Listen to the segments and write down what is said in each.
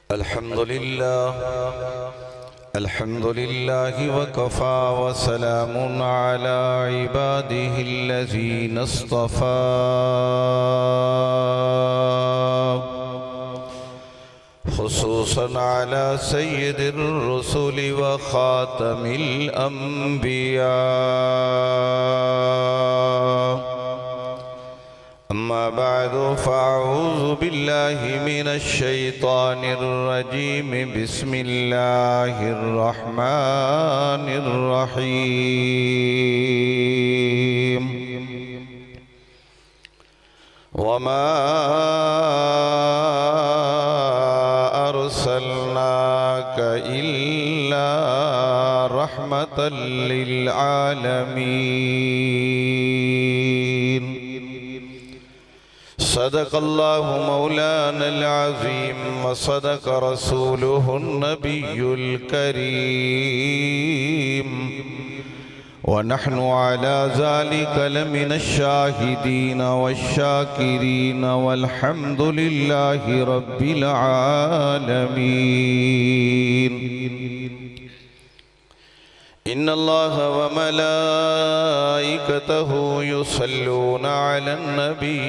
अल्हम्दुलिल्लाह वकफ़ा वसलामुन अला इबादिहिल्लज़ीना इस्तफ़ा खुसूसन अला सय्यिदिर रुसुलि व ख़ातमिल अंबिया। अम्मा बअदु फ़अऊज़ु बिल्लाहि मिनश शैतानिर रजीम। बिस्मिल्लाहिर रहमानिर रहीम। वमा अर्सलनाका इल्ला रहमतल लिल आलमीन। सदक़ल्लाहु मौलानल अज़ीम व सदक़ रसूलुहुन नबियुल करीम व नहनु अला ज़ालिका लमिनश शाहिदीन वश्शाकिरीन वल्हम्दुलिल्लाहि रब्बिल आलमीन। इन्नल्लाह व मलाइकतहु युसल्लूना अलन नबी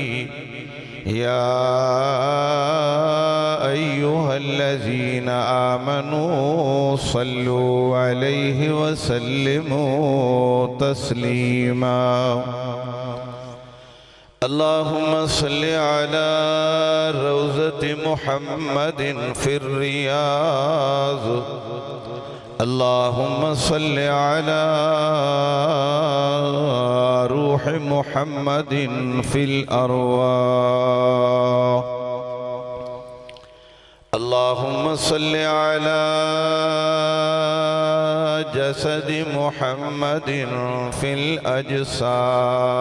या अय्युहल्लज़ीना आमनू सल्लू अलैहि व सल्लिमू तस्लीमा। अल्लाहुम्मा सल्लि अला रौज़ति मुहम्मदिन फिर रियाज़। अल्लाहुम्मा सल्लि अला रूह मुहम्मदिन फिल अरवाह। अल्लाहुम्मा सल्लि अला जसदि मुहम्मदिन फिल अजसाद।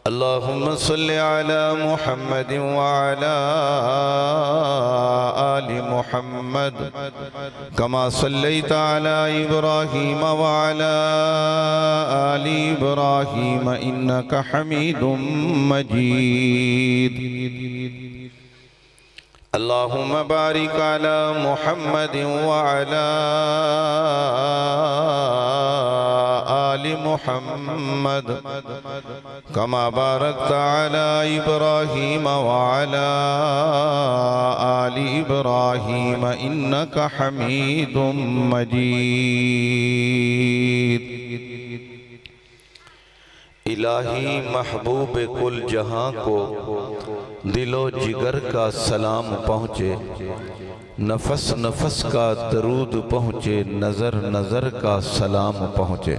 अल्लाहुम्मा सल्लि अला मुहम्मदिन व अला आलि मुहम्मद कमा सल्लैता अला इब्राहीम व अला आलि इब्राहीम इन्नका हमीदुम मजीद। अल्लाहुम्मा बारिक अला मुहम्मदिन व अला आलि मुहम्मद कमा बारकता अला इब्राहीम व अला आलि इब्राहीम इन्नका हमीदुम मजीद। इलाही महबूब कुल जहां को दिलो जिगर का सलाम पहुँचे, नफस नफस का दरूद पहुँचे, नज़र नज़र का सलाम पहुँचे।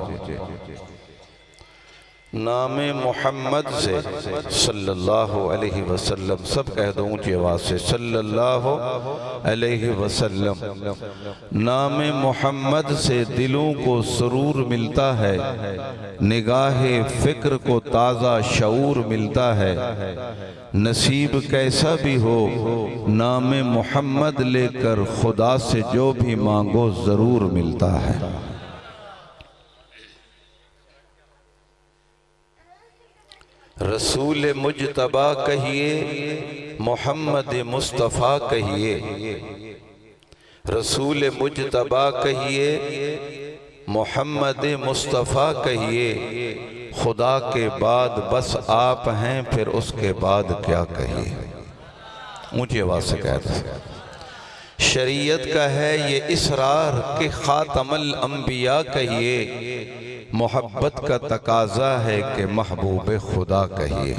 नामे मोहम्मद से सल्लल्लाहु अलैहि वसल्लम, सब कह दो ऊँची आवाज़ से सल्लल्लाहु अलैहि वसल्लम। नामे मोहम्मद से दिलों को सुरूर मिलता है, निगाहे फ़िक्र को ताज़ा शऊर मिलता है। नसीब कैसा भी हो नामे मोहम्मद लेकर खुदा से जो भी मांगो ज़रूर मिलता है। रसूल मुजतबा कहिए, मोहम्मद मुस्तफ़ा कहिए। रसूल मुजतबा कहिए, मोहम्मद मुस्तफ़ा कहिए। खुदा के बाद बस आप हैं, फिर उसके बाद क्या कहिए। ऊँची आवाज़ से कहते हैं। शरीयत का है ये इसरार के खातमुल अंबिया कहिए। मोहब्बत का तकाजा है कि महबूब खुदा कहिए।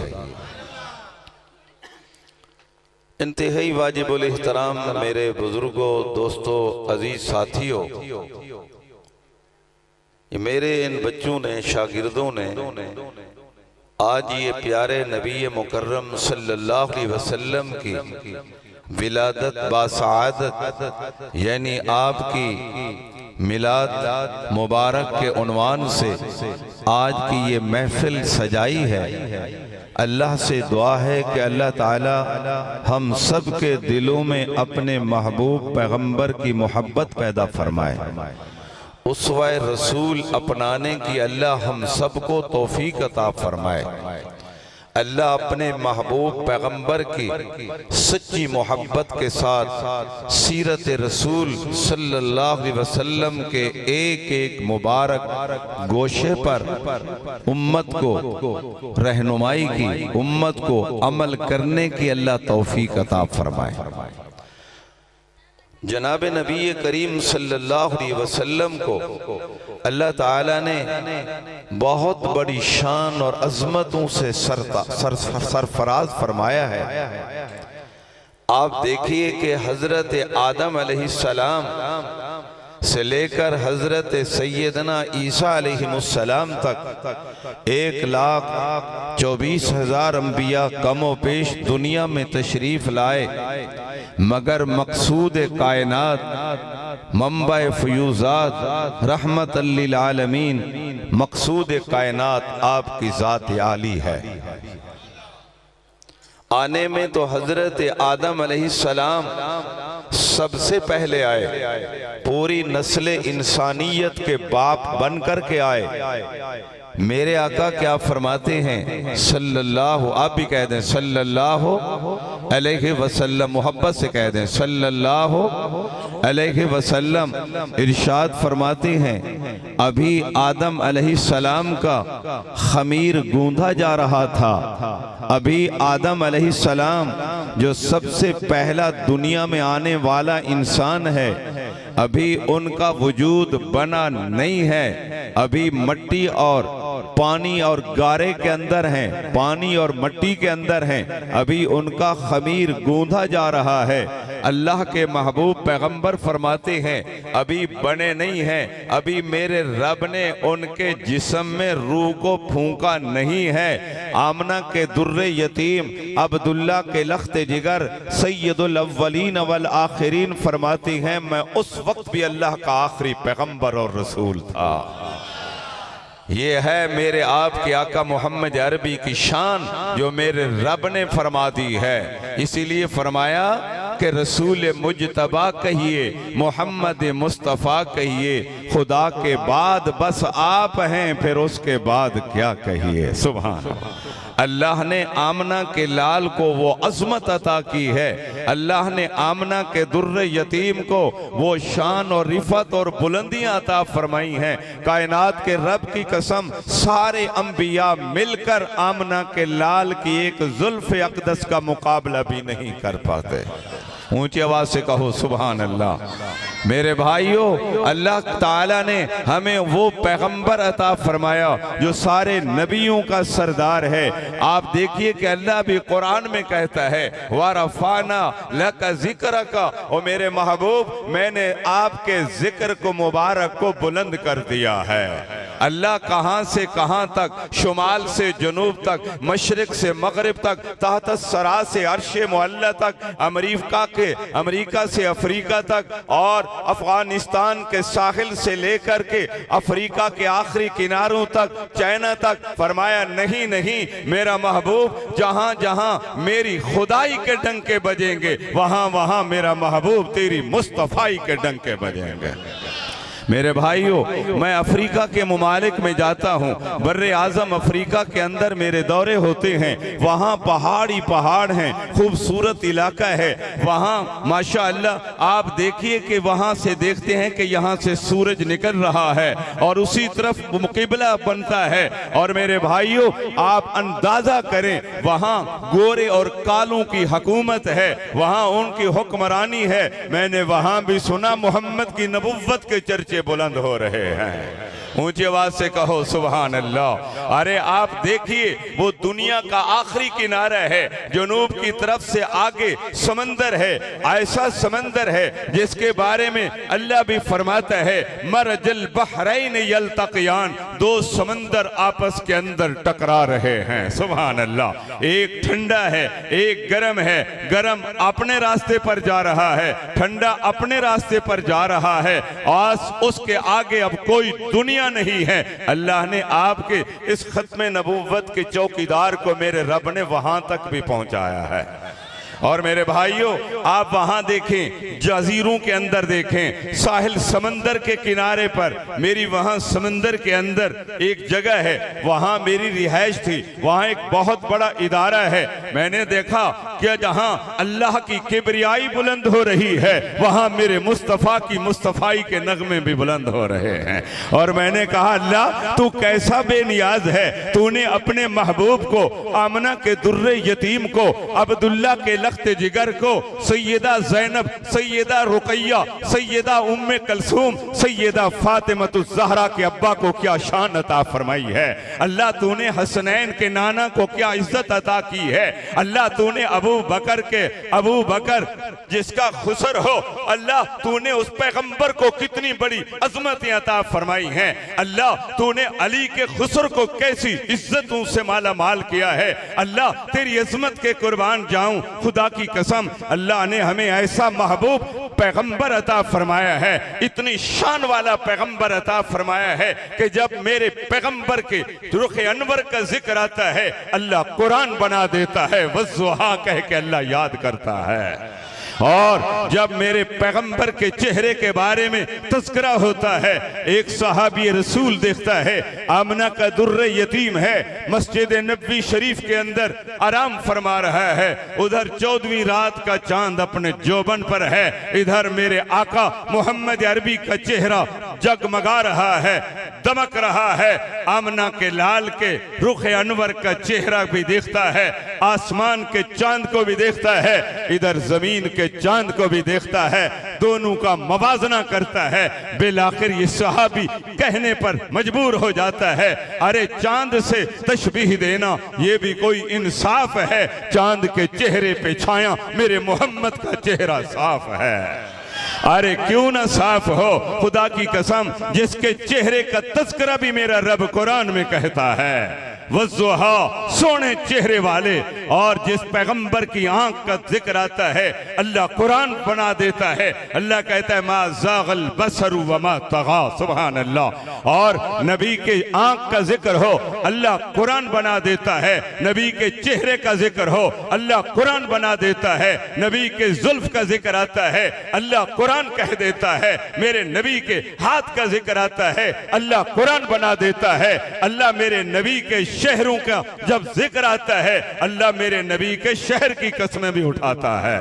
इंतहाई वाजिबुल एहतराम मेरे बुजुर्गों, दोस्तों, अजीज साथियों, मेरे इन बच्चों ने, शागिर्दों ने आज ये प्यारे नबी मुकर्रम सल्लल्लाहु अलैहि वसल्लम की विलादत बासआदत यानी आपकी मिलाद मुबारक के उन्वान से आज की ये महफिल सजाई है। अल्लाह से दुआ है कि अल्लाह ताला हम सब के दिलों में अपने महबूब पैगंबर की मोहब्बत पैदा फरमाए। उसवाए रसूल अपनाने की अल्लाह हम सबको तौफीक अता फरमाए। अल्लाह अपने महबूब पैगंबर की सच्ची मोहब्बत के साथ सीरत रसूल सल्लल्लाहु अलैहि वसल्लम के एक एक मुबारक गोशे पर उम्मत को रहनुमाई की, उम्मत को अमल करने की अल्लाह तौफीक अता फरमाए। जनाब नबी करीम सल्लल्लाहु अलैहि वसल्लम को अल्लाह ताला ने बहुत बड़ी शान और अजमतों से सरफराज फरमाया है। आप देखिए कि हजरत आदम अलैहिस्सलाम से लेकर हजरत सैयदना ईसा अलैहिमुस्सलाम तक 1,24,000 अंबिया कमो पेश दुनिया में तशरीफ लाए, मगर मकसूद कायनात, मंबा फयूजात, रहमतल लिल आलमीन, मकसूद कायनात आपकी ज़ात आली है। आने में तो हजरत आदम अलैहिस्सलाम सबसे पहले आए, पूरी नस्ल इंसानियत के बाप बनकर के आए। मेरे आका क्या फरमाते हैं सल्लल्लाहु, आप भी कह दें सल्लल्लाहु अलैहि वसल्लम, मोहब्बत से कह दें सल्लल्लाहु अलैहि वसल्लम। इरशाद फरमाते हैं अभी आदम अलैहिस्सलाम का खमीर गूंधा जा रहा था, अभी आदम अलैहिस्सलाम जो सबसे पहला दुनिया में आने वाला इंसान है, अभी उनका वजूद बना नहीं है, अभी मट्टी और पानी और गारे के अंदर हैं, पानी और मट्टी के अंदर हैं, अभी उनका खमीर गूंधा जा रहा है। अल्लाह के महबूब पैगंबर फरमाते हैं अभी बने नहीं हैं, अभी मेरे रब ने उनके जिस्म में रूह को फूंका नहीं है। आमना के दुर्रे यतीम अब्दुल्ला के लख्ते जिगर सैयदुल अव्वलीन वल आखिरीन फरमाती हैं मैं उस वक्त भी अल्लाह का आखिरी पैगंबर और रसूल था। ये है मेरे आपके आका मोहम्मद अरबी की शान जो मेरे रब ने फरमा दी है। इसीलिए फरमाया कि रसूल मुजतबा कहिए, मोहम्मद मुस्तफ़ा कहिए, खुदा के बाद बस आप हैं, फिर उसके बाद क्या कहिए। सुभान अल्लाह ने आमना के लाल को वो अज़मत अता की है, अल्लाह ने आमना के दुर्रे यतीम को वो शान और रिफत और बुलंदियां अता फरमाई हैं। कायनात के रब की कसम सारे अंबिया मिलकर आमना के लाल की एक जुल्फ़ अक़दस का मुकाबला भी नहीं कर पाते। ऊंची आवाज से कहो सुभान अल्लाह। मेरे भाइयों, अल्लाह ताला ने हमें वो पैगंबर अता फरमाया जो सारे नबियों का सरदार है। आप देखिए कि अल्लाह भी कुरान में कहता है वरफ़ाना लका ज़िक्रका, और मेरे महबूब मैंने आपके जिक्र को मुबारक को बुलंद कर दिया है। अल्लाह कहां से कहां तक, शुमाल से जनूब तक, मशरिक से मगरिब तक, तहत सरा से अर्शे मुअल्ला तक, अमेरिका से अफ्रीका तक, और अफगानिस्तान के साहिल से लेकर के अफ्रीका के आखिरी किनारों तक, चाइना तक, फरमाया नहीं नहीं मेरा महबूब जहां जहां मेरी खुदाई के डंके बजेंगे वहां वहां मेरा महबूब तेरी मुस्तफाई के डंके बजेंगे। मेरे भाइयों, मैं अफ्रीका के मुमालिक में जाता हूँ, बर्रे आज़म अफ्रीका के अंदर मेरे दौरे होते हैं, वहाँ पहाड़ ही पहाड़ हैं, खूबसूरत इलाका है वहाँ माशाअल्लाह। आप देखिए कि वहाँ से देखते हैं कि यहाँ से सूरज निकल रहा है और उसी तरफ मुक़िबला बनता है, और मेरे भाइयों आप अंदाज़ा करें वहाँ गोरे और कालों की हुकूमत है, वहाँ उनकी हुक्मरानी है। मैंने वहाँ भी सुना मोहम्मद की नबुव्वत के चर्चे बुलंद हो रहे हैं। ऊंची आवाज से कहो सुभान अल्लाह। अरे आप देखिए वो दुनिया का आखिरी किनारा है, जनूब की तरफ से आगे समंदर है, ऐसा समंदर है जिसके बारे में अल्लाह भी फरमाता है मरजल बहरैन यल्तक़ियान, दो समंदर आपस के अंदर टकरा रहे हैं। सुभान अल्लाह। एक ठंडा है, एक गर्म है, गर्म अपने रास्ते पर जा रहा है, ठंडा अपने रास्ते पर जा रहा है, आज उसके आगे अब कोई दुनिया नहीं है। अल्लाह ने आपके इस खत्म नबूवत के चौकीदार को मेरे रब ने वहां तक भी पहुंचाया है। और मेरे भाइयों, आप वहां देखें, जजीरों के अंदर देखें, साहिल समंदर के किनारे पर, मेरी वहां समंदर के अंदर एक जगह है, वहां मेरी रिहाइश थी। वहां एक बहुत बड़ा इदारा है। मैंने देखा कि जहां अल्लाह की किबरियाई बुलंद हो रही है, वहां मेरे मुस्तफ़ा की मुस्तफ़ाई के नगमे भी बुलंद हो रहे हैं। और मैंने कहा, अल्लाह तू कैसा बेनियाज है, तूने अपने महबूब को, आमना के दुर्रे यतीम को, अब्दुल्ला के लख्ते जिगर को, सैयदा ज़ैनब, सैयदा रुकैया, सैयदा उम्मे कलसूम, सैयदा फातिमतुज़ ज़हरा के अब्बा को क्या शान अता फरमाई है। अल्लाह तूने हसनैन के नाना को क्या इज्जत अता की है। अल्लाह तूने अबू बकर जिसका खुसर हो, अल्लाह तूने उस पैगंबर को कितनी बड़ी अजमत अता फरमाई है। अल्लाह तूने अली के खुसर को कैसी इज्जतों से माला माल किया है। अल्लाह तेरी अजमत के कुर्बान जाऊं, खुदा की कसम अल्लाह ने हमें ऐसा महबूब पैगंबर अता फरमाया है, इतनी शान वाला पैगंबर अता फरमाया है कि जब मेरे पैगंबर के रुखे अनवर का जिक्र आता है, अल्लाह कुरान बना देता है, वज़्ज़ुहा कह के अल्लाह याद करता है। और जब मेरे पैगंबर के चेहरे के बारे में तज़किरा होता है, एक सहाबी रसूल देखता है, आमना का दुर्रे यतीम है, मस्जिद नबवी शरीफ के अंदर आराम फरमा रहा है, उधर 14वीं रात का चांद अपने जोबन पर है, इधर मेरे आका मोहम्मद अरबी का चेहरा जगमगा रहा है, दमक रहा है। आमना के लाल के रुख अनवर का चेहरा भी देखता है, आसमान के चांद को भी देखता है, इधर जमीन के चांद को भी देखता है, दोनों का मवाजना करता है। बिलाखिर ये सहाबी कहने पर मजबूर हो जाता है, अरे चांद से तशबीह देना ये भी कोई इंसाफ है। चांद के चेहरे पे छाया मेरे मोहम्मद का चेहरा साफ है। अरे क्यों ना साफ हो, खुदा की कसम जिसके चेहरे का तज़किरा भी मेरा रब कुरान में कहता है, वज़्ज़ुहा सोने चेहरे वाले। और जिस पैगंबर की आंख का जिक्र आता है, अल्लाह कुरान बना देता है। अल्लाह कहता है, मा ज़ाग़ल बसरु वमा तग़ा, सुभान अल्लाह। और नबी के आंख का जिक्र हो, अल्लाह कुरान बना देता है। नबी के चेहरे का जिक्र हो, अल्लाह कुरान बना देता है। नबी के जुल्फ का जिक्र आता है, अल्लाह कुरान कह देता है। मेरे नबी के हाथ का जिक्र आता है, अल्लाह कुरान बना देता है। अल्लाह मेरे नबी के शहरों का जब जिक्र आता है, अल्लाह मेरे नबी के शहर की कसमें भी उठाता है।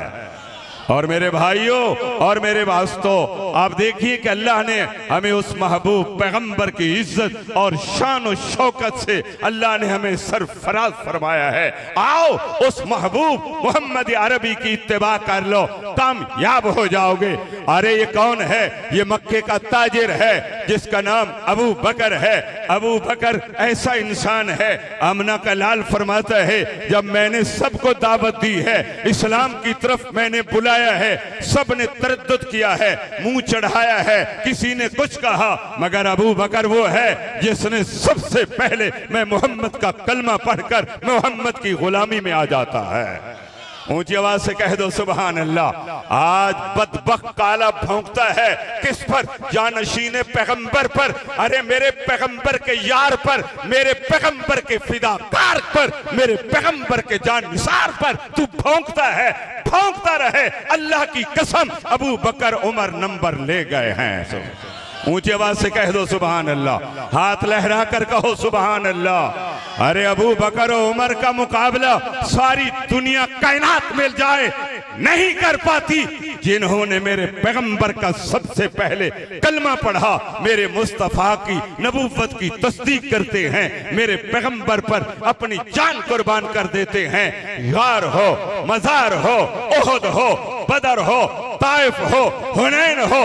और मेरे भाइयों और मेरे वास्तों, आप देखिए कि अल्लाह ने हमें उस महबूब पैगंबर की इज्जत और शान और शौकत से अल्लाह ने हमें सरफराज फरमाया है। आओ उस महबूब मोहम्मद अरबी की इत्तिबा कर लो, कामयाब हो जाओगे। अरे ये कौन है? ये मक्के का ताजिर है जिसका नाम अबू बकर है। अबू बकर ऐसा इंसान है, आमना का लाल फरमाता है, जब मैंने सबको दावत दी है, इस्लाम की तरफ मैंने बुलाया है, सब ने तरद्दुद किया है, मुंह चढ़ाया है, किसी ने कुछ कहा, मगर अबू बकर वो है जिसने सबसे पहले मैं मोहम्मद का कलमा पढ़कर मोहम्मद की गुलामी में आ जाता है। ऊंची आवाज से कह दो सुभान अल्लाह। आज बदबख्त काला भौंकता है किस पर? जानशीने पैगंबर पर। अरे मेरे पैगंबर के यार पर, मेरे पैगंबर के फिदाकार पर, मेरे पैगंबर के जान निसार पर तू भौंकता है। भौंकता रहे, अल्लाह की कसम अबू बकर उमर नंबर ले गए हैं। ऊंची आवाज से कह दो सुभान अल्लाह, हाथ लहरा कर कहो सुभान अल्लाह। अरे अबू बकर और उमर का मुकाबला सारी दुनिया कायनात मिल जाए नहीं कर पाती, जिन्होंने मेरे पैगंबर का सबसे पहले कलमा पढ़ा, मेरे मुस्तफा की नबूवत की तस्दीक करते हैं, मेरे पैगंबर पर अपनी जान कुर्बान कर देते हैं। यार हो, मजार हो, ओहद हो, बदर हो, ताइफ हो, हुनैन हो,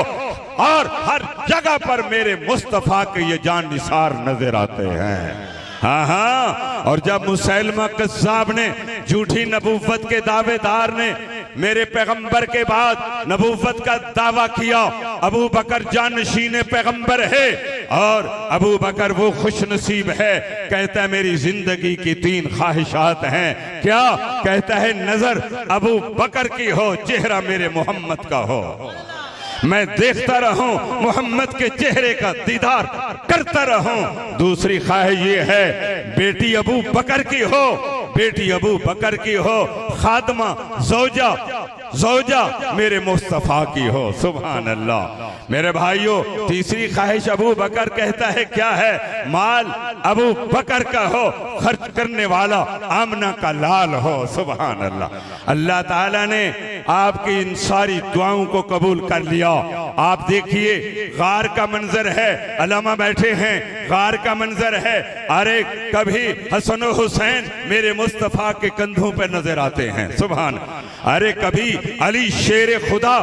और हर जगह पर मेरे मुस्तफा के ये जान निसार नजर आते हैं। हाँ हाँ, और जब मुसैलमा कज़्ज़ाब ने, झूठी नबूवत के दावेदार ने मेरे पैगंबर के बाद नबूवत का दावा किया, अबू बकर जानशीन पैगंबर है और अबू बकर वो खुश नसीब है, कहता है मेरी जिंदगी की 3 ख्वाहिशात हैं। क्या कहता है? नजर अबू बकर की हो, चेहरा मेरे मोहम्मद का हो, मैं देखता रहूं, मोहम्मद के चेहरे का दीदार करता रहूं। दूसरी ख्वाहिश ये है बेटी अबू बकर की हो, बेटी अबू बकर की हो, खादमा ज़ौजा ज़ौजा मेरे मुस्तफ़ा की हो। सुभान अल्लाह। मेरे भाइयों, तीसरी ख्वाहिश अबू बकर कहता है क्या है? माल अबू बकर का हो, खर्च करने वाला आमना का लाल हो। सुभान अल्लाह। अल्लाह ताला ने आपकी इन सारी दुआओं को कबूल कर लिया। आप देखिए गार का मंजर है, अलामा बैठे हैं, गार का मंजर है। अरे कभी हसन और हुसैन मेरे मुस्तफ़ा के कंधों पर नजर आते हैं। सुभान। अरे कभी अली शेर खुदा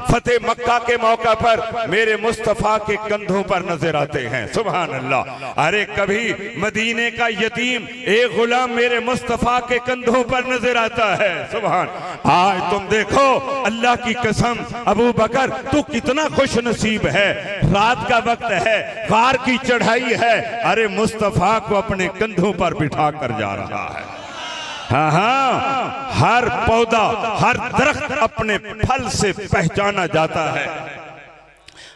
फतेह मक्का के मौका पर मेरे मुस्तफ़ा के कंधों पर नजर आते हैं। सुभान अल्लाह। अरे कभी मदीने का यतीम एक गुलाम मेरे मुस्तफ़ा के कंधों पर नजर आता है। सुभान। आज तुम देखो, अल्लाह की कसम अबू बकर तू कितना खुश नसीब है। रात का वक्त है, गार की चढ़ाई है, अरे मुस्तफ़ा को अपने कंधों पर बिठा कर जा रहा है। हाँ हाँ, हर पौधा हर दरख्त अपने फल से पहचाना जाता है।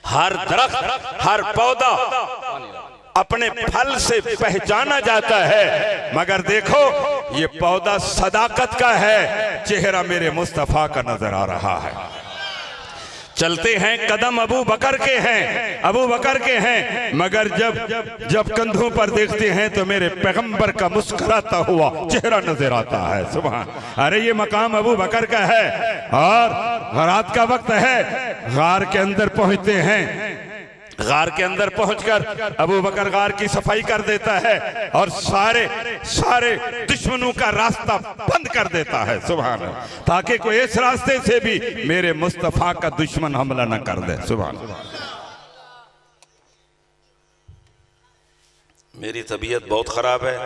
हर दरख्त हर पौधा अपने फल से पहचाना जाता है। मगर देखो ये पौधा सदाकत का है, चेहरा मेरे मुस्तफ़ा का नजर आ रहा है। चलते हैं कदम अबू बकर के हैं, अबू बकर के हैं, मगर जब कंधों पर देखते हैं तो मेरे पैगंबर का मुस्कुराता हुआ चेहरा नजर आता है। सुभान। अरे ये मकाम अबू बकर का है। और रात का वक्त है, गार के अंदर पहुंचते हैं। गार के अंदर पहुंचकर अबू बकर गार की सफाई कर देता है और सारे दुश्मनों का रास्ता बंद कर देता है। सुभान। ताकि कोई इस रास्ते से भी मेरे मुस्तफ़ा का दुश्मन हमला न कर दे। सुभान। मेरी तबीयत बहुत ख़राब है,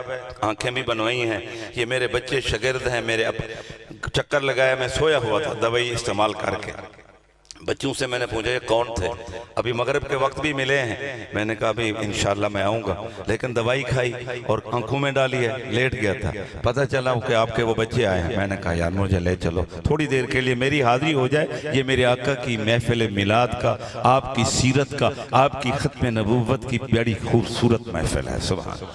आंखें भी बनवाई हैं। ये मेरे बच्चे शागिर्द हैं मेरे। अब चक्कर लगाया, मैं सोया हुआ था दवाई इस्तेमाल करके। बच्चों से मैंने पूछा ये कौन थे, अभी मगरिब के वक्त भी मिले हैं। मैंने कहा अभी इंशाल्लाह मैं आऊँगा, लेकिन दवाई खाई और आंखों में डाली है, लेट गया था। पता चला कि आपके वो बच्चे आए हैं। मैंने कहा यार मुझे ले चलो थोड़ी देर के लिए, मेरी हाजिरी हो जाए। ये मेरे आका की महफिल मिलाद का, आपकी सीरत का, आपकी खत्म नबूवत की बड़ी खूबसूरत महफिल है। सुभान।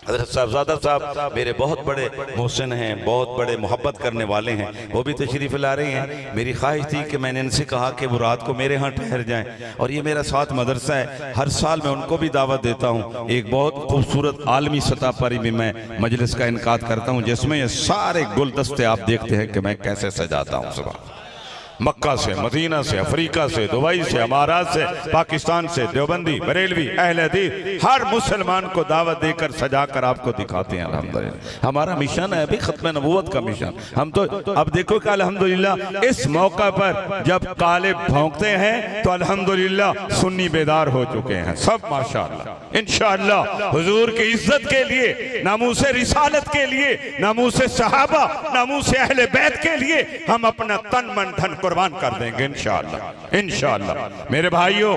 हज़रत साहबजादा साहब मेरे बहुत बड़े मोहसिन हैं, बहुत बड़े मोहब्बत करने वाले हैं, वो भी तशरीफ़ ला रहे हैं। मेरी ख्वाहिश थी कि मैंने इनसे कहा कि वो रात को मेरे यहाँ ठहर जाएं, और ये मेरा साथ मदरसा है, हर साल मैं उनको भी दावत देता हूँ। एक बहुत खूबसूरत आलमी सतह पर भी मैं मजलिस का इनकाद करता हूँ, जिसमें ये सारे गुलदस्ते आप देखते हैं कि मैं कैसे सजाता हूँ। सुबह मक्का से, मदीना से, अफ्रीका से, दुबई से, अमारात से, पाकिस्तान से, देवबंदी, बरेलवी, अहले हदीस, हर मुसलमान को दावत देकर सजाकर आपको दिखाते हैं। अल्हम्दुलिल्लाह हमारा मिशन है अभी खत्म नबूवत का मिशन। हम तो अब देखो कि अल्हम्दुलिल्लाह इस मौका पर जब काले भौंकते हैं तो अल्हम्दुलिल्लाह सुन्नी बेदार हो चुके हैं सब माशाअल्लाह। इंशाअल्लाह हुजूर की इज्जत के लिए, नामूसे रिसालत के लिए, नामूसे सहाबा, नामूसे अहले बैत के लिए हम अपना तन मन धन कुर्बान कर देंगे इंशाअल्लाह। इंशाअल्लाह मेरे भाइयों,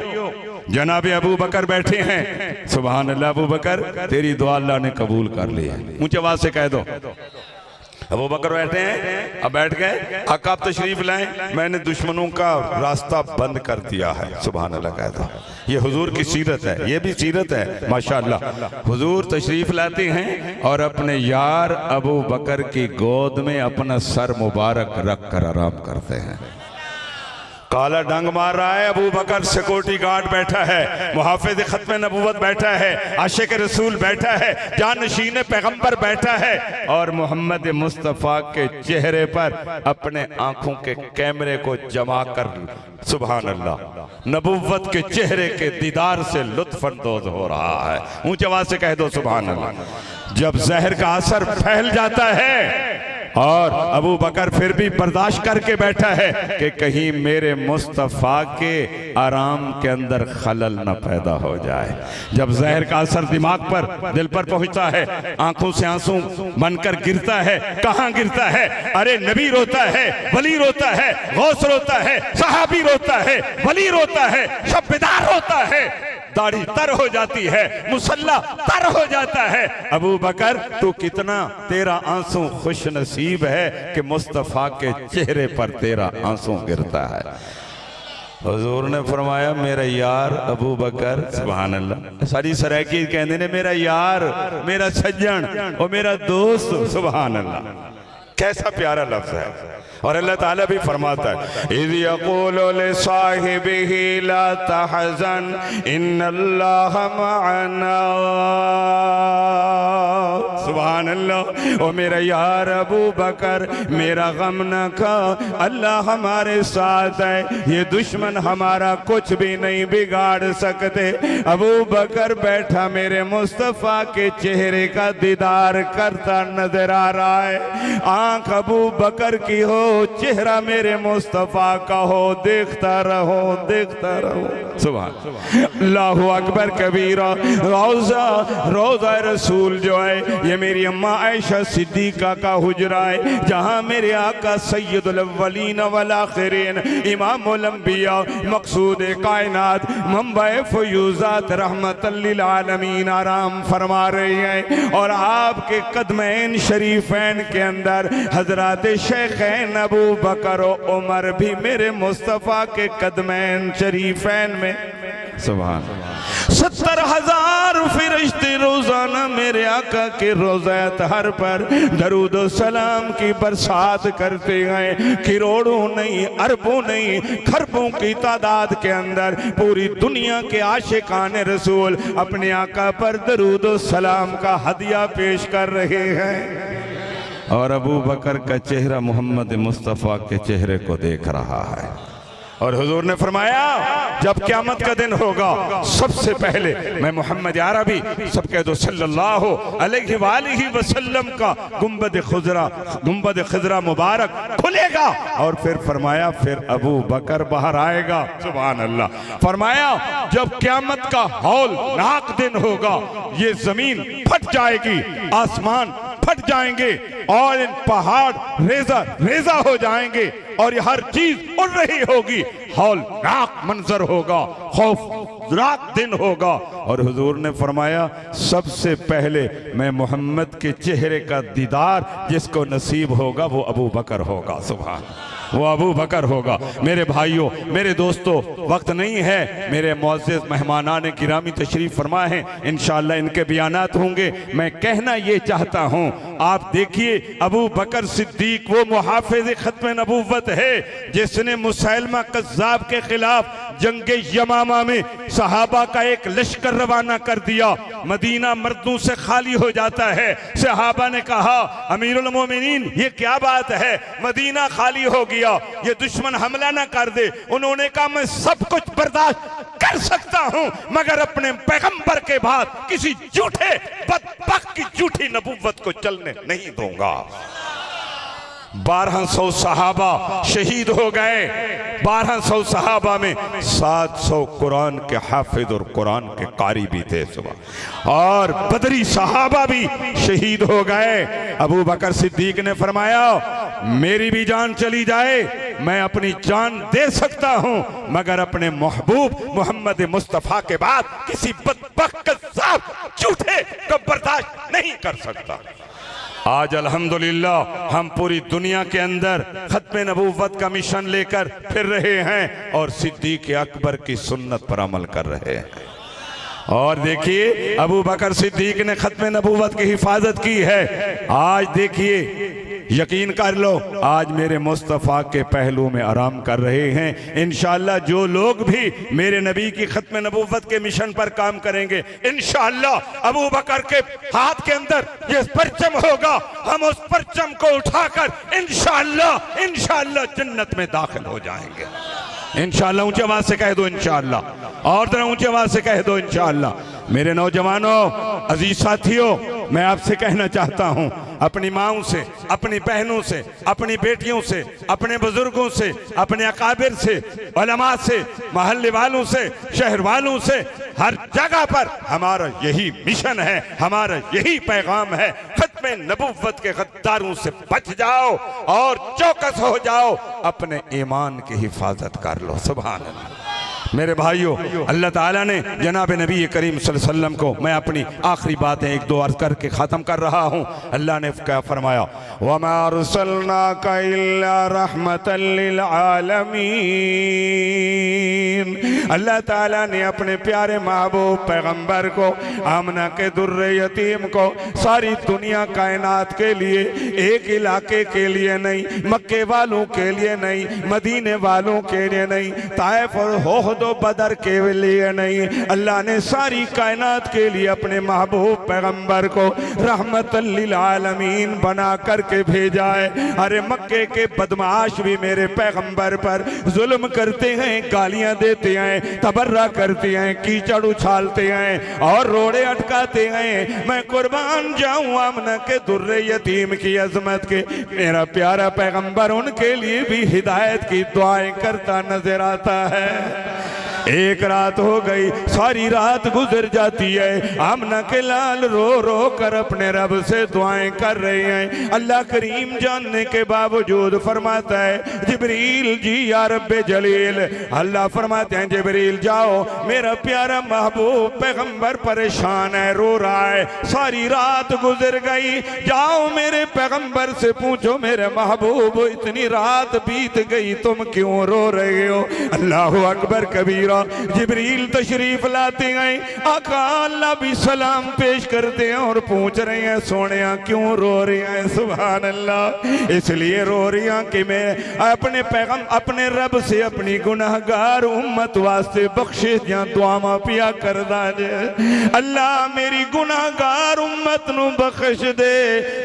जनाब अबू बकर बैठे हैं। सुभान अल्लाह। अबू बकर तेरी दुआ अल्लाह ने कबूल कर ली है, ऊंची आवाज से कह दो। अबू बकर बैठे हैं, अब बैठ गए। आका आप तशरीफ लाएं, मैंने दुश्मनों का रास्ता बंद कर दिया है। सुभान अल्लाह कह दो। ये हुजूर की सीरत है, ये भी सीरत है माशाअल्लाह। हुजूर तशरीफ लाते हैं और अपने यार अबू बकर की गोद में अपना सर मुबारक रख कर आराम करते हैं। काला डंग मार रहा है, अबू बकर सिक्योरिटी गार्ड बैठा है, मुहाफिज खत्म नबूवत बैठा है, आशिक रसूल बैठा है, जानशीन पैगंबर बैठा है, और मोहम्मद मुस्तफ़ा के चेहरे पर अपने आंखों के कैमरे को जमा कर सुभान अल्लाह नबूवत के चेहरे के दीदार से लुत्फ अंदोज हो रहा है। ऊंची आवाज से कह दो सुभान अल्लाह। जब जहर का असर फैल जाता है और अबू बकर फिर भी बर्दाश्त करके बैठा है कि कहीं मेरे मुस्तफ़ा के आराम के अंदर खलल न पैदा हो जाए। जब जहर का असर दिमाग पर, दिल पर पहुंचता है, आंखों से आंसू बनकर गिरता है। कहाँ गिरता है? अरे नबी रोता है, वली रोता है, गौस रोता है, सहाबी रोता है, वली रोता है, शब्बेदार रोता है, दाढ़ी तर हो जाती है, मुसल्ला तर हो जाता है। अबू बकर तू कितना, तेरा आंसू खुश नसीब है कि मुस्तफ़ा के चेहरे पर तेरा आंसू गिरता है। हुजूर ने फरमाया मेरा यार अबू बकर, सुभान अल्लाह। सारी सराकी कहते ने मेरा यार, मेरा सज्जन और मेरा दोस्त, सुभान अल्लाह। कैसा प्यारा लफ्ज है। और अल्लाह ताला भी फरमाता है इज़ यक़ूलु लिसाहिबिही ला तहज़न इन्नल्लाह मअना, सुभान अल्लाह। ओ मेरा यार अबू बकर, मेरा गम न खा, अल्लाह हमारे साथ है, ये दुश्मन हमारा कुछ भी नहीं बिगाड़ सकते। अबू बकर बैठा मेरे मुस्तफ़ा के चेहरे का दीदार करता नजर आ रहा है। आंख अबू बकर की हो, चेहरा मेरे मुस्तफ़ा का हो, देखता रहो, देखता रहो। सुभान अल्लाहु अकबर कबीरा। रोज़ा रसूल जो है ये मेरी अम्मा आयशा सिद्दीक़ा का हुजरा है, जहाँ मेरे आका सैयदुल अव्वलीन वल आखिरीन इमामुल अंबिया मक़सूद कायनात मंबए फ़ुयूज़ात रहमतल लिल आलमीन आराम फरमा रही हैं। और आपके कदमैन शरीफैन के अंदर हजरत शेखैन अबू बकर और उमर भी मेरे मुस्तफ़ा के कदमैन शरीफैन में, सुभान। 70,000 फरिश्ते रोजाना मेरे आका के रोज़ा अतहर पर दरूद सलाम की बरसात करते हैं। करोड़ों नहीं, अरबों नहीं, खरबों की तादाद के अंदर पूरी दुनिया के आशिकान रसूल अपने आका पर दरूद सलाम का हदिया पेश कर रहे हैं। और अबू बकर का चेहरा मोहम्मद मुस्तफ़ा के चेहरे को देख रहा है। और हुजूर ने फरमाया जब क़यामत का दिन होगा सबसे पहले मैं मोहम्मद अरबी, सब कह दो सल्लल्लाहु अलैहि वसल्लम का गुंबद खिज़रा मुबारक खुलेगा। और फिर फरमाया फिर अबू बकर बाहर आएगा, सुभान अल्लाह। फरमाया जब क़यामत का हौलनाक दिन होगा, ये जमीन फट जाएगी, आसमान फट जाएंगे और इन पहाड़ रेजा रेजा हो जाएंगे और ये हर चीज उड़ रही होगी। हौलनाक मंजर होगा, खौफनाक दिन होगा। और हुजूर ने फरमाया सबसे पहले मैं मोहम्मद के चेहरे का दीदार जिसको नसीब होगा वो अबू बकर होगा, सुभान, वो अबू बकर होगा। मेरे भाइयों, मेरे दोस्तों, वक्त नहीं है, मेरे मुअज़्ज़िज़ मेहमानान किरामी तशरीफ़ फरमा हैं, इंशाअल्लाह इनके बयानात होंगे। मैं कहना ये चाहता हूँ, आप देखिए अबू बकर सिद्दीक वो मुहाफ़िज़ ख़त्म नबुव्वत है जिसने मुसैलमा कज़्ज़ाब के खिलाफ जंगे यमामा में सहाबा का एक लश्कर रवाना कर दिया। मदीना मर्दों से खाली हो जाता है। सहाबा ने कहा अमीरुल मोमिनीन ये क्या बात है, मदीना खाली हो गया, ये दुश्मन हमला ना कर दे। उन्होंने कहा मैं सब कुछ बर्दाश्त कर सकता हूं मगर अपने पैगंबर के बाद किसी झूठे बदबख्त की झूठी नबुव्वत को चलने नहीं दूंगा। 1200 सहाबा शहीद हो गए। 1200 सहाबा में 700 कुरान के हाफिज और कुरान के कारी भी थे सुबह, और बदरी सहाबा भी शहीद हो गए। अबू बकर सिद्दीक ने फरमाया मेरी भी जान चली जाए मैं अपनी जान दे सकता हूं मगर अपने महबूब मोहम्मद मुस्तफ़ा के बाद किसी बदबख्त कज़्ज़ाब झूठे को बर्दाश्त नहीं कर सकता। आज अल्हम्दुलिल्लाह हम पूरी दुनिया के अंदर खत्म नबूवत का मिशन लेकर फिर रहे हैं और सिद्दीक़ अकबर की सुन्नत पर अमल कर रहे हैं। और देखिए अबू बकर सिद्दीक ने खत्म नबूवत की हिफाजत की है। आज देखिए यकीन कर लो आज मेरे मुस्तफ़ा के पहलू में आराम कर रहे हैं। इंशाअल्लाह जो लोग भी मेरे नबी की खत्म नबूवत के मिशन पर काम करेंगे इंशाअल्लाह अबू बकर के हाथ के अंदर ये परचम होगा, हम उस परचम को उठाकर इंशाअल्लाह जन्नत में दाखिल हो जाएंगे। इंशाअल्लाह ऊंची आवाज से कह दो इंशाअल्लाह, और जरा ऊंची आवाज से कह दो इंशाअल्लाह। मेरे नौजवानों, अजीज साथियों, मैं आपसे कहना चाहता हूं अपनी माओं से, अपनी बहनों से, अपनी बेटियों से, अपने बुजुर्गों से, अपने अकाबिर से, उलमा से, महल्ले वालों से, शहर वालों से, हर जगह पर हमारा यही मिशन है, हमारा यही पैगाम है। खत्म नबुव्वत के गद्दारों से बच जाओ और चौकस हो जाओ, अपने ईमान की हिफाजत कर लो। सुभान अल्लाह। मेरे भाइयों, अल्लाह ताला ने जनाब नबी करीम सल्लल्लाहु अलैहि वसल्लम को, मैं अपनी आखिरी बातें एक दो अर्ज करके ख़त्म कर रहा हूँ। अल्लाह ने क्या फरमाया, वमा अरसलनाका इल्ला रहमतल लिल आलमीन। अल्लाह ताला ने अपने प्यारे महबूब पैगंबर को, आमना के दुर्रे यतीम को, सारी दुनिया कायनात के लिए, एक इलाके के लिए नहीं, मक्के वालों के लिए नहीं, मदीने वालों के लिए नहीं, ताइफ और ओहद बदर के लिए नहीं, अल्लाह ने सारी कायनात के लिए अपने महबूब पैगंबर को रहमतल लिल आलमीन बना करके भेजा है। अरे मक्के के बदमाश भी मेरे पैगंबर पर जुल्म करते हैं, गालियां देते हैं, तबर्रा करते हैं, कीचड़ उछालते हैं और रोड़े अटकाते हैं। मैं कुर्बान जाऊं आमना के दुर्रे यतीम की अजमत के, मेरा प्यारा पैगंबर उनके लिए भी हिदायत की दुआएं करता नजर आता है। एक रात हो गई, सारी रात गुजर जाती है, आमना के लाल रो रो कर अपने रब से दुआएं कर रहे हैं। अल्लाह करीम जानने के बावजूद फरमाता है, जिब्रील जी या रब्बे जलील, अल्लाह फरमाते हैं जिब्रील जाओ, मेरा प्यारा महबूब पैगंबर परेशान है, रो रहा है, सारी रात गुजर गई, जाओ मेरे पैगंबर से पूछो, मेरे महबूब इतनी रात बीत गई, तुम क्यों रो रहे हो। अल्लाह अकबर कबीर। जिब्रील तशरीफ लाते हैं, आका अल्लाह भी सलाम पेश करते हैं और पूछ रहे हैं, सोने क्यों रो रही हैं। सुभान अल्लाह। इसलिए रो रही हैं कि मैं अपने पैगम अपने रब से अपनी गुनाहगार उम्मत वास्ते बख्शिश या दुआवां पिया करदा जे। अल्लाह मेरी गुनाहगार उम्मत नु बख्श दे,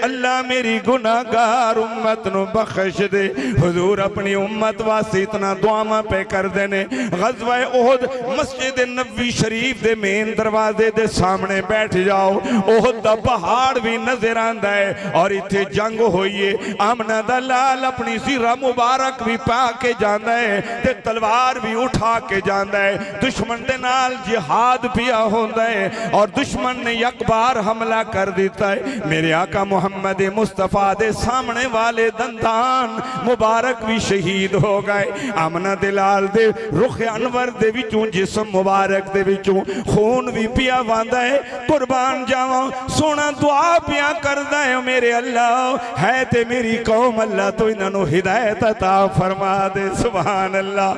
अल्लाह मेरी गुनाहगार उम्मत नु बख्श दे। हुजूर अपनी उम्मत वास्ते इतना दुआवां पे कर देने। गज़वा ओहद मस्जिद नबवी शरीफ दे मेन दरवाजे दे सामने बैठ जाओ, ओहद दा पहाड़ भी नजर आंदा है और इत्थे जंग होई है। आमना दा लाल अपनी सिरा मुबारक भी पा के जांदा है ते तलवार भी उठा के जांदा है। दुश्मन दे नाल जिहाद पिया होंदा है और दुश्मन ने एक बार हमला कर दिता है। मेरे आका मुहम्मद मुस्तफा दे सामने वाले दंदान मुबारक भी शहीद हो गए। आमना दे लाल दे रुख अनवर दे विचों जिस्म मुबारक दे विचों खून भी पिया वांदा है। कुर्बान जावां, सोना दुआ पिया करदा है, मेरे अल्लाह है ते मेरी कौम, अल्लाह तो इन्हां हिदायत अता फरमा दे। सुभान अल्लाह।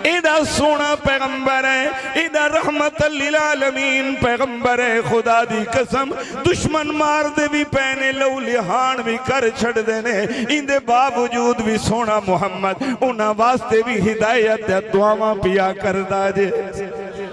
इदा सोना पैगंबर है, इदा रहमतल लिल आलमीन पैगंबर है। खुदा दी कसम दुश्मन मार दे भी पैने, लहू लिहान भी कर छड़ देने, इंदे बावजूद भी सोना मुहम्मद उन्हां वास्ते भी हिदायत दुआवां पिया करदा जे।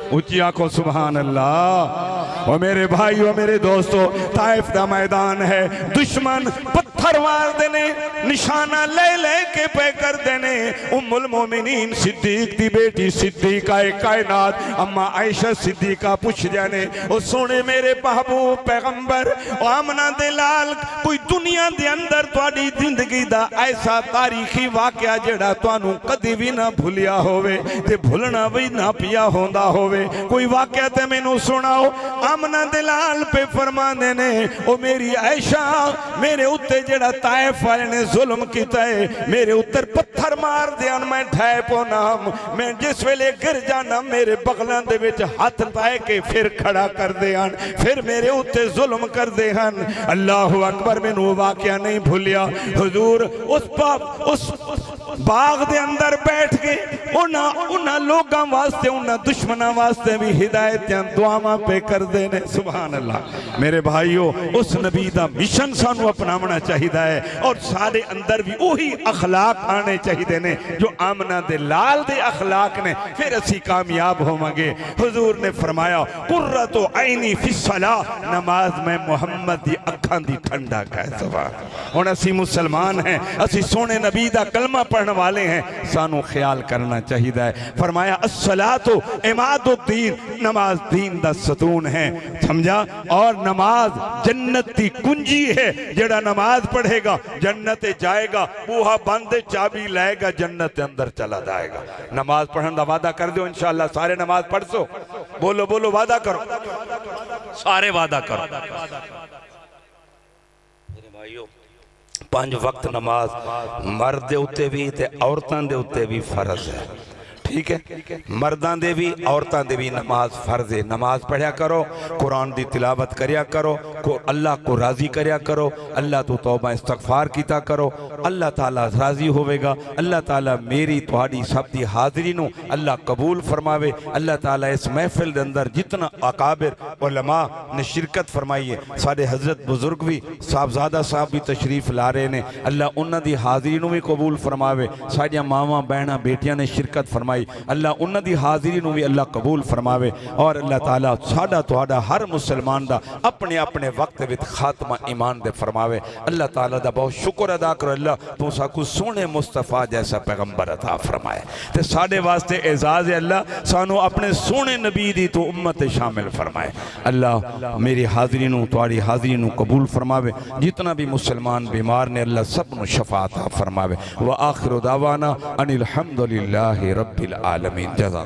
ऊंची आंखों सुभान अल्लाह। और मेरे भाई और मेरे दोस्तों, ताइफ का मैदान है, दुश्मन पत्थर मार देने, निशाना ले ले के पे कर देने। उम्मुल मोमिनीन सिद्दीक दी बेटी सिद्दीका कायनात अम्मा आयशा सिद्दीका पूछ जाने, ओ सोने मेरे महबूब पैगंबर आमना दे लाल, कोई दुनिया दे अंदर तुहाडी जिंदगी दा ऐसा तारीखी वाकया जेड़ा तुहानू कदी भी ना भुलिया होवे ते भुलना भी ना पिया होंदा होवे, कोई वाकया ते मैनू सुनाओ। आमना दे लाल पे फरमांदे ने, ओ मेरी आयशा मेरे उत्ते जेड़ा ताइफ वाले ने जुल्म कीता है, मेरे उत्तर पत्थर मार देन, मैं ढाई पौना, मैं जिस वेले गिर जाना मेरे बगलां दे विच हाथ पाए के फिर खड़ा कर देन, फिर मेरे उत्ते जुल्म कर देन। अल्लाहु अकबर। मैनू वाकया नहीं भूलिया। हुजूर उस बाग दे अंदर बैठ के उन्हां लोगां वास्ते, उन्हां दुश्मनां वास्ते भी हिदायतां दुआवां पे कर देने। सुभान अल्लाह। मेरे भाइयों, उस नबी दा मिशन सानू अपनावना चाहिदा है और सारे अंदर भी वही अखलाक आने चाहिए ने जो आमना दे लाल दे अखलाक ने, फिर असी कामयाब होवांगे। हुजूर ने फरमाया, कुर्रतु ऐनी फिस्सलाह, नमाज में मुहम्मद दी अखां दी ठंडा है। सुभान। हुण असी मुसलमान हैं, असी सोने नबी दा कलमा पढ़ने वाले हैं, सानू ख्याल करना चाहिए है। फरमाया अस्सलातु इमादुद्दीन, नमाज दीन दा सतून है, समझा। और नमाज जन्नत की कुंजी है, जेड़ा नमाज पढ़ेगा जन्नत जाएगा, बूहा बंद चाबी लाएगा जन्नत के अंदर चला जाएगा। नमाज पढ़ने का वादा कर दो इंशाअल्लाह, सारे नमाज पढ़ सो। बोलो बोलो, वादा करो, सारे वादा करो। भाइयों, 5 वक्त नमाज मर्द दे उत्ते भी ते औरतां दे उत्ते भी फर्ज है। ठीक है। मर्दां दे भी औरतां दे भी नमाज फर्ज है। नमाज पढ़िया करो, कुरान दी तिलावत करिया करो, अल्लाह को राजी करिया करो, अल्लाह तो तौबा इस्तगफार कीता करो, अल्लाह ताला राजी होवेगा। अल्लाह ताला मेरी तुहाडी सब दी हाज़री नू अल्लाह कबूल फरमावे। अल्लाह ताला इस महफिल दे अंदर जितना अकाबिर उलमा ने शिरकत फरमाई है, साडे हजरत बुजुर्ग भी साहबजादा साहब भी तशरीफ ला रहे ने, अल्लाह उन्हां दी हाज़री नू भी कबूल फरमावे। साडियां मावां बहनां बेटियां ने शिरकत फरमाई, अल्लाह उन्हां दी हाज़री नू भी अल्लाह कबूल फरमावे। और अल्लाह ताला साडा तुहाडा हर मुसलमान दा अपने अपने वक्त विच खात्मा ईमान दे फरमावे। अल्लाह ताला दा बहुत शुक्र अदा करो, अल्लाह तू साकू सोने मुस्तफा जैसा पैगंबर अता फरमाए ते साडे वास्ते एजाज है। अल्लाह सानू अपने सोने नबी दी तो उम्मत शामिल फरमाए। अल्लाह मेरी हाज़री नू तुहाडी हाज़री नू कबूल फरमावे। जितना भी मुसलमान बीमार ने अल्लाह सब नू शफा अता फरमावे। व आखिर दावाना अनिल हम्दुलिल्लाहि रब्बिल आलमीन। जज़ा।